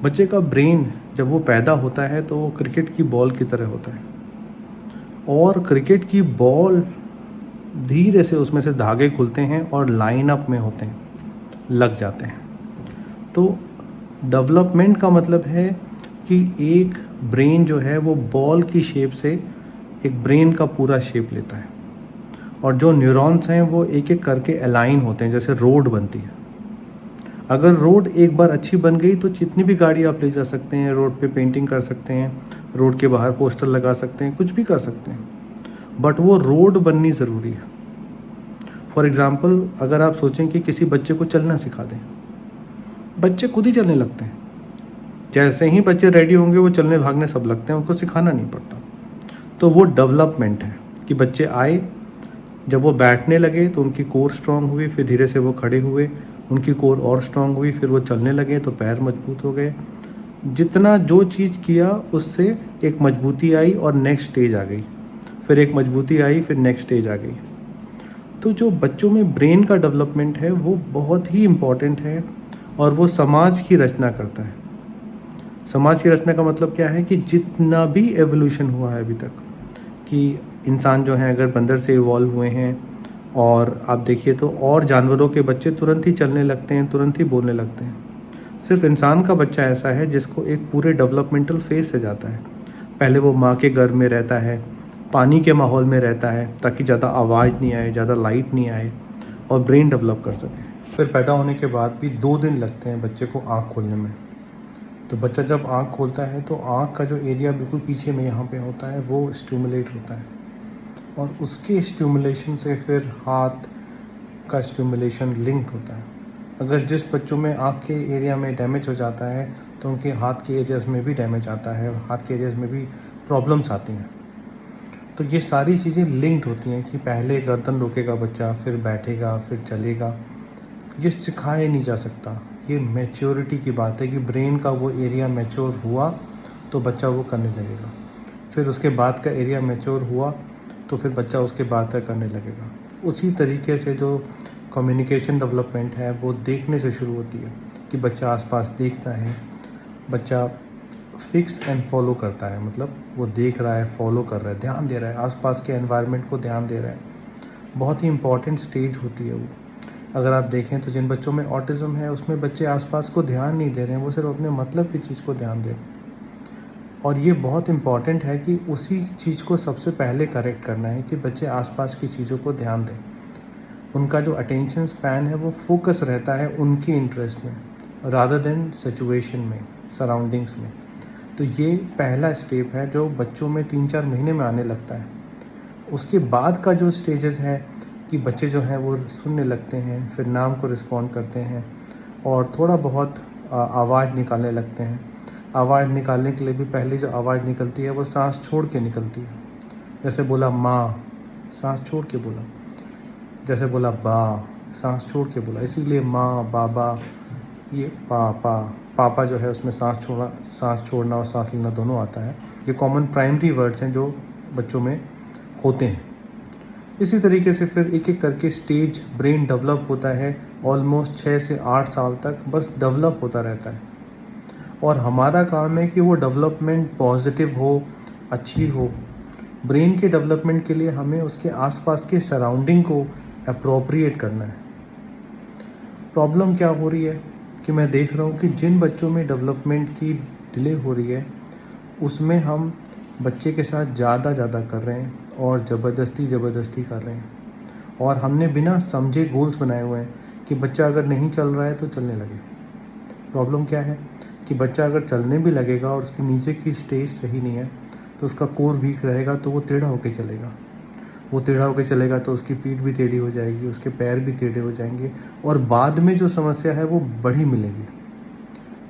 बच्चे का ब्रेन जब वो पैदा होता है तो वो क्रिकेट की बॉल की तरह होता है, और क्रिकेट की बॉल धीरे से उसमें से धागे खुलते हैं और लाइन अप में होते हैं, लग जाते हैं। तो डेवलपमेंट का मतलब है कि एक ब्रेन जो है वो बॉल की शेप से एक ब्रेन का पूरा शेप लेता है, और जो न्यूरॉन्स हैं वो एक एक करके अलाइन होते हैं, जैसे रोड बनती है। अगर रोड एक बार अच्छी बन गई तो जितनी भी गाड़ी आप ले जा सकते हैं, रोड पे पेंटिंग कर सकते हैं, रोड के बाहर पोस्टर लगा सकते हैं, कुछ भी कर सकते हैं, बट वो रोड बननी ज़रूरी है। फॉर एग्ज़ाम्पल, अगर आप सोचें कि किसी बच्चे को चलना सिखा दें, बच्चे खुद ही चलने लगते हैं। जैसे ही बच्चे रेडी होंगे वो चलने भागने सब लगते हैं, उनको सिखाना नहीं पड़ता। तो वो डेवलपमेंट है कि बच्चे आए, जब वो बैठने लगे तो उनकी कोर स्ट्रांग हुई, फिर धीरे से वो खड़े हुए, उनकी कोर और स्ट्रांग हुई, फिर वो चलने लगे तो पैर मजबूत हो गए। जितना जो चीज़ किया उससे एक मजबूती आई और नेक्स्ट स्टेज आ गई, फिर एक मजबूती आई, फिर नेक्स्ट स्टेज आ गई। तो जो बच्चों में ब्रेन का डेवलपमेंट है वो बहुत ही इम्पॉर्टेंट है, और वो समाज की रचना करता है। समाज की रचना का मतलब क्या है कि जितना भी एवोल्यूशन हुआ है अभी तक, कि इंसान जो हैं अगर बंदर से इवॉल्व हुए हैं, और आप देखिए तो और जानवरों के बच्चे तुरंत ही चलने लगते हैं, तुरंत ही बोलने लगते हैं। सिर्फ इंसान का बच्चा ऐसा है जिसको एक पूरे डेवलपमेंटल फेज से जाता है। पहले वो माँ के गर्भ में रहता है, पानी के माहौल में रहता है ताकि ज़्यादा आवाज़ नहीं आए, ज़्यादा लाइट नहीं आए, और ब्रेन डेवलप कर सके। फिर पैदा होने के बाद भी 2 दिन लगते हैं बच्चे को आँख खोलने में। तो बच्चा जब आँख खोलता है तो आँख का जो एरिया बिल्कुल पीछे में यहाँ पे होता है वो स्टिमुलेट होता है, और उसके स्टिमुलेशन से फिर हाथ का स्टिमुलेशन लिंक्ड होता है। अगर जिस बच्चों में आँख के एरिया में डैमेज हो जाता है तो उनके हाथ के एरियाज़ में भी डैमेज आता है, और हाथ के एरियाज़ में भी प्रॉब्लम्स आती हैं। तो ये सारी चीज़ें लिंक्ड होती हैं कि पहले गर्दन रोकेगा बच्चा, फिर बैठेगा, फिर चलेगा। ये सिखाया नहीं जा सकता, ये मैच्योरिटी की बात है कि ब्रेन का वो एरिया मैच्योर हुआ तो बच्चा वो करने लगेगा, फिर उसके बाद का एरिया मैच्योर हुआ तो फिर बच्चा उसके बाद का करने लगेगा। उसी तरीके से जो कम्युनिकेशन डेवलपमेंट है वो देखने से शुरू होती है, कि बच्चा आसपास देखता है, बच्चा फिक्स एंड फॉलो करता है, मतलब वो देख रहा है, फॉलो कर रहा है, ध्यान दे रहा है, आसपास के एनवायरनमेंट को ध्यान दे रहा है। बहुत ही इंपॉर्टेंट स्टेज होती है वो। अगर आप देखें तो जिन बच्चों में ऑटिज़म है उसमें बच्चे आसपास को ध्यान नहीं दे रहे हैं, वो सिर्फ अपने मतलब की चीज़ को ध्यान दे रहे हैं। और ये बहुत इम्पॉर्टेंट है कि उसी चीज़ को सबसे पहले करेक्ट करना है कि बच्चे आसपास की चीज़ों को ध्यान दें। उनका जो अटेंशन स्पैन है वो फोकस रहता है उनके इंटरेस्ट में, रादर देन सिचुएशन में, सराउंडिंग्स में। तो ये पहला स्टेप है जो बच्चों में 3-4 महीने में आने लगता है। उसके बाद का जो स्टेजेस है कि बच्चे जो हैं वो सुनने लगते हैं, फिर नाम को रिस्पॉन्ड करते हैं, और थोड़ा बहुत आवाज़ निकालने लगते हैं। आवाज़ निकालने के लिए भी पहले जो आवाज़ निकलती है वो सांस छोड़ के निकलती है। जैसे बोला माँ, सांस छोड़ के बोला। जैसे बोला बा, सांस छोड़ के बोला। इसीलिए माँ, बाबा, ये पापा, पापा जो है उसमें सांस छोड़ना और सांस लेना दोनों आता है। ये कॉमन प्राइमरी वर्ड्स हैं जो बच्चों में होते हैं। इसी तरीके से फिर एक एक करके स्टेज ब्रेन डेवलप होता है। ऑलमोस्ट 6 से 8 साल तक बस डेवलप होता रहता है, और हमारा काम है कि वो डेवलपमेंट पॉजिटिव हो, अच्छी हो। ब्रेन के डेवलपमेंट के लिए हमें उसके आसपास के सराउंडिंग को अप्रोप्रिएट करना है। प्रॉब्लम क्या हो रही है कि मैं देख रहा हूँ कि जिन बच्चों में डेवलपमेंट की डिले हो रही है उसमें हम बच्चे के साथ ज़्यादा कर रहे हैं, और ज़बरदस्ती कर रहे हैं, और हमने बिना समझे गोल्स बनाए हुए हैं कि बच्चा अगर नहीं चल रहा है तो चलने लगे। प्रॉब्लम क्या है कि बच्चा अगर चलने भी लगेगा और उसके नीचे की स्टेज सही नहीं है तो उसका कोर वीक रहेगा, तो वो टेढ़ा होकर चलेगा। वो टेढ़ा होकर चलेगा तो उसकी पीठ भी टेढ़ी हो जाएगी, उसके पैर भी टेढ़े हो जाएंगे, और बाद में जो समस्या है वो बड़ी मिलेगी।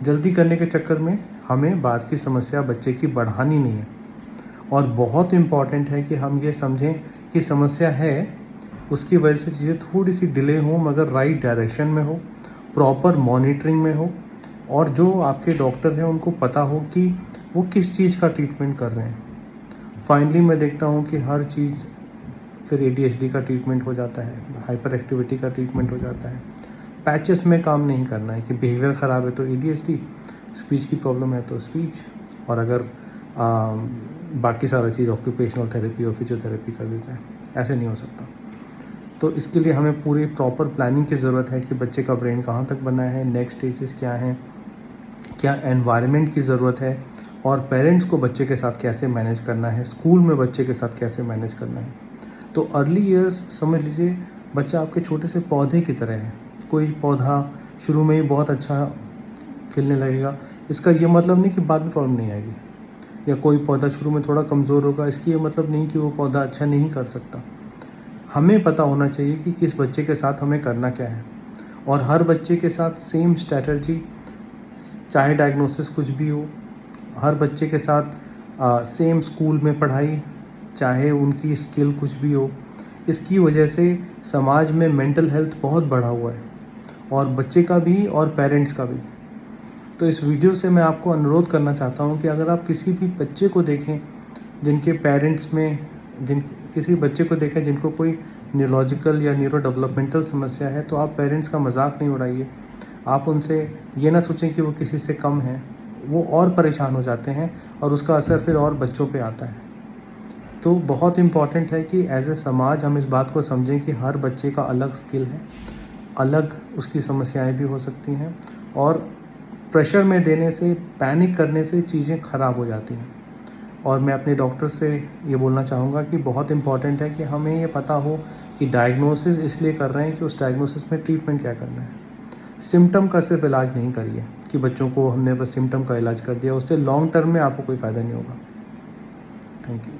जल्दी करने के चक्कर में हमें बाद की समस्या बच्चे की बढ़ानी नहीं है। और बहुत इम्पॉर्टेंट है कि हम ये समझें कि समस्या है, उसकी वजह से चीज़ें थोड़ी सी डिले हों मगर राइट डायरेक्शन में हो, प्रॉपर मॉनिटरिंग में हो, और जो आपके डॉक्टर हैं उनको पता हो कि वो किस चीज़ का ट्रीटमेंट कर रहे हैं। फाइनली मैं देखता हूँ कि हर चीज़, फिर ADHD का ट्रीटमेंट हो जाता है, हाइपर एक्टिविटी का ट्रीटमेंट हो जाता है। पैचेस में काम नहीं करना है कि बिहेवियर ख़राब है तो ADHD, स्पीच की प्रॉब्लम है तो स्पीच, और अगर बाकी सारा चीज़ ऑक्यूपेशनल थेरेपी और फिजियोथेरेपी कर देता है। ऐसे नहीं हो सकता। तो इसके लिए हमें पूरी प्रॉपर प्लानिंग की ज़रूरत है कि बच्चे का ब्रेन कहाँ तक बना है, नेक्स्ट स्टेजेस क्या हैं, क्या एनवायरनमेंट की ज़रूरत है, और पेरेंट्स को बच्चे के साथ कैसे मैनेज करना है, स्कूल में बच्चे के साथ कैसे मैनेज करना है। तो अर्ली ईयर्स समझ लीजिए बच्चा आपके छोटे से पौधे की तरह है। कोई पौधा शुरू में ही बहुत अच्छा खिलने लगेगा, इसका ये मतलब नहीं कि बाद में प्रॉब्लम नहीं आएगी। या कोई पौधा शुरू में थोड़ा कमज़ोर होगा, इसकी ये मतलब नहीं कि वो पौधा अच्छा नहीं कर सकता। हमें पता होना चाहिए कि किस बच्चे के साथ हमें करना क्या है, और हर बच्चे के साथ सेम स्ट्रैटेजी, चाहे डायग्नोसिस कुछ भी हो, हर बच्चे के साथ सेम स्कूल में पढ़ाई, चाहे उनकी स्किल कुछ भी हो। इसकी वजह से समाज में मेंटल हेल्थ बहुत बढ़ा हुआ है, और बच्चे का भी और पेरेंट्स का भी। तो इस वीडियो से मैं आपको अनुरोध करना चाहता हूँ कि अगर आप किसी भी बच्चे को देखें जिनके पेरेंट्स में किसी बच्चे को देखें जिनको कोई न्यूरोलॉजिकल या न्यूरो डेवलपमेंटल समस्या है, तो आप पेरेंट्स का मजाक नहीं उड़ाइए। आप उनसे ये ना सोचें कि वो किसी से कम है, वो और परेशान हो जाते हैं और उसका असर फिर और बच्चों पे आता है। तो बहुत इम्पॉर्टेंट है कि एज ए समाज हम इस बात को समझें कि हर बच्चे का अलग स्किल है, अलग उसकी समस्याएं भी हो सकती हैं, और प्रेशर में देने से, पैनिक करने से चीज़ें ख़राब हो जाती हैं। और मैं अपने डॉक्टर से ये बोलना चाहूँगा कि बहुत इम्पॉर्टेंट है कि हमें ये पता हो कि डायग्नोसिस इसलिए कर रहे हैं कि उस डायग्नोसिस में ट्रीटमेंट क्या करना है। सिम्पटम का सिर्फ इलाज नहीं करिए कि बच्चों को हमने बस सिम्पटम का इलाज कर दिया, उससे लॉन्ग टर्म में आपको कोई फ़ायदा नहीं होगा। Thank you.